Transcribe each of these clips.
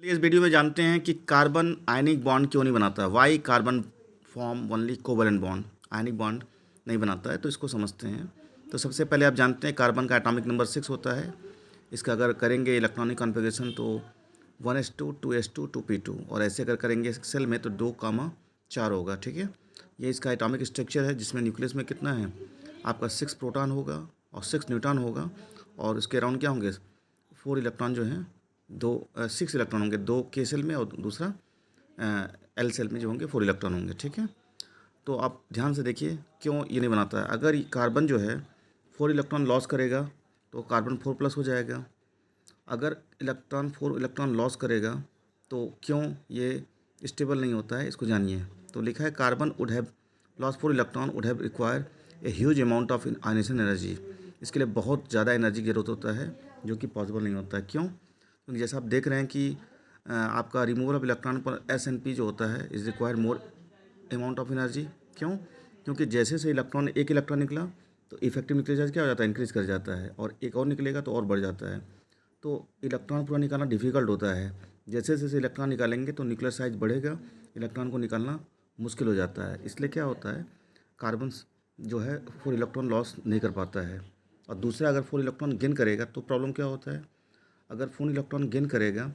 चलिए इस वीडियो में जानते हैं कि कार्बन आयनिक बॉन्ड क्यों नहीं बनाता। Why carbon form only covalent bond, ionic bond नहीं बनाता है। तो इसको समझते हैं। तो सबसे पहले आप जानते हैं कार्बन का एटॉमिक नंबर 6 होता है। इसका अगर करेंगे इलेक्ट्रॉनिक कॉन्फ़िगरेशन तो 1s2 2s2 2p2, और ऐसे अगर करेंगे सेल में तो 2,4 होगा। ठीक है, ये इसका एटॉमिक स्ट्रक्चर है, जिसमें न्यूक्लियस में कितना है आपका 6 प्रोटॉन होगा और 6 न्यूट्रॉन होगा, और इसके अराउंड क्या होंगे 4 इलेक्ट्रॉन जो हैं, 6 इलेक्ट्रॉन होंगे, 2 के सेल में और दूसरा एल सेल में जो होंगे 4 इलेक्ट्रॉन होंगे। ठीक है, तो आप ध्यान से देखिए क्यों ये नहीं बनाता है। अगर कार्बन जो है 4 इलेक्ट्रॉन लॉस करेगा तो कार्बन 4+ हो जाएगा। अगर इलेक्ट्रॉन 4 इलेक्ट्रॉन लॉस करेगा तो क्यों ये स्टेबल नहीं होता है, इसको जानिए। तो लिखा है carbon would have loss 4 electron would have require a huge amount of ionisation energy. इसके लिए बहुत ज़्यादा एनर्जी की जरूरत होता है, जो कि पॉसिबल नहीं होता है। क्यों? क्योंकि जैसा आप देख रहे हैं कि आपका रिमूवल ऑफ इलेक्ट्रॉन पर SN_P जो होता है is require more amount of energy. क्यों? क्योंकि जैसे से एक इलेक्ट्रॉन निकला तो इफेक्टिव न्यूक्लियर चार्ज क्या हो जाता है, इंक्रीज़ कर जाता है, और एक और निकलेगा तो और बढ़ जाता है। तो इलेक्ट्रॉन पूरा निकालना डिफ़िकल्ट होता है। जैसे जैसे इलेक्ट्रॉन निकालेंगे तो न्यूक्लियर साइज बढ़ेगा, इलेक्ट्रॉन को निकालना मुश्किल हो जाता है। इसलिए क्या होता है, कार्बन जो है 4 इलेक्ट्रॉन लॉस नहीं कर पाता है। और दूसरा, अगर 4 इलेक्ट्रॉन गेन करेगा तो प्रॉब्लम क्या होता है, अगर 4 इलेक्ट्रॉन गेन करेगा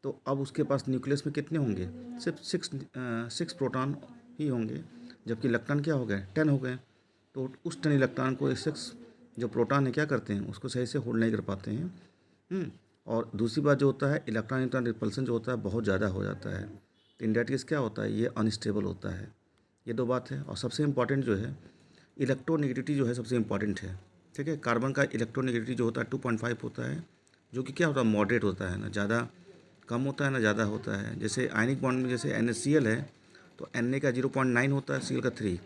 तो अब उसके पास न्यूक्लियस में कितने होंगे, सिर्फ 6 प्रोटॉन ही होंगे, जबकि इलेक्ट्रॉन क्या हो गए 10 हो गए। तो उस 10 इलेक्ट्रॉन को 6 जो प्रोटॉन है क्या करते हैं, उसको सही से होल्ड नहीं कर पाते हैं। और दूसरी बात जो होता है, इलेक्ट्रॉन न्यूट्रॉन रिपल्सन जो होता है बहुत ज़्यादा हो जाता है। तो इन दैट केस क्या होता है, ये अनस्टेबल होता है। ये 2 बात है। और सबसे इम्पॉर्टेंट जो है इलेक्ट्रोनेगेटिविटी जो है सबसे इम्पॉर्टेंट है। ठीक है, कार्बन का इलेक्ट्रोनेगेटिविटी जो होता है 2.5 होता है, जो कि क्या होता है, मॉडरेट होता है, ना ज़्यादा कम होता है ना ज़्यादा होता है। जैसे आयनिक बॉन्ड में जैसे NaCl है तो Na का 0.9 होता है, Cl का 3।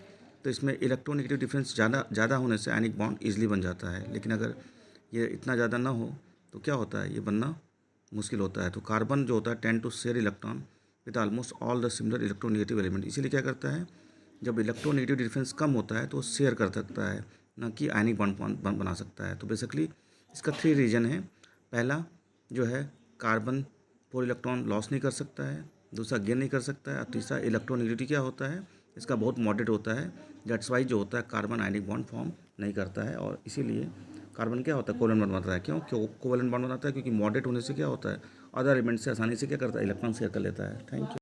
तो इसमें इलेक्ट्रोनेगेटिव डिफरेंस ज़्यादा होने से आयनिक बॉन्ड ईजिली बन जाता है। लेकिन अगर ये इतना ज़्यादा ना हो तो क्या होता है, ये बनना मुश्किल होता है। तो कार्बन जो होता है tend to share electron with almost all the similar electronegative element. इसीलिए क्या करता है, जब इलेक्ट्रोनेगेटिव डिफरेंस कम होता है तो वो शेयर कर सकता है, ना कि आयनिक बॉन्ड बना सकता है। तो बेसिकली इसका 3 रीजन है। पहला जो है कार्बन 4 इलेक्ट्रॉन लॉस नहीं कर सकता है, दूसरा गेन नहीं कर सकता है, और तीसरा इलेक्ट्रोनेगेटिविटी क्या होता है, इसका बहुत मॉडरेट होता है। दैट्स वाई जो होता है कार्बन आयनिक बॉन्ड फॉर्म नहीं करता है, और इसीलिए कार्बन क्या होता है, कोवैलेंट बॉन्ड बनाता है। क्यों कोवैलेंट बॉन्ड बनाता है? क्योंकि मॉडरेट होने से क्या होता है, अदर एलिमेंट से आसानी से क्या करता है, इलेक्ट्रॉन शेयर कर लेता है। Thank you.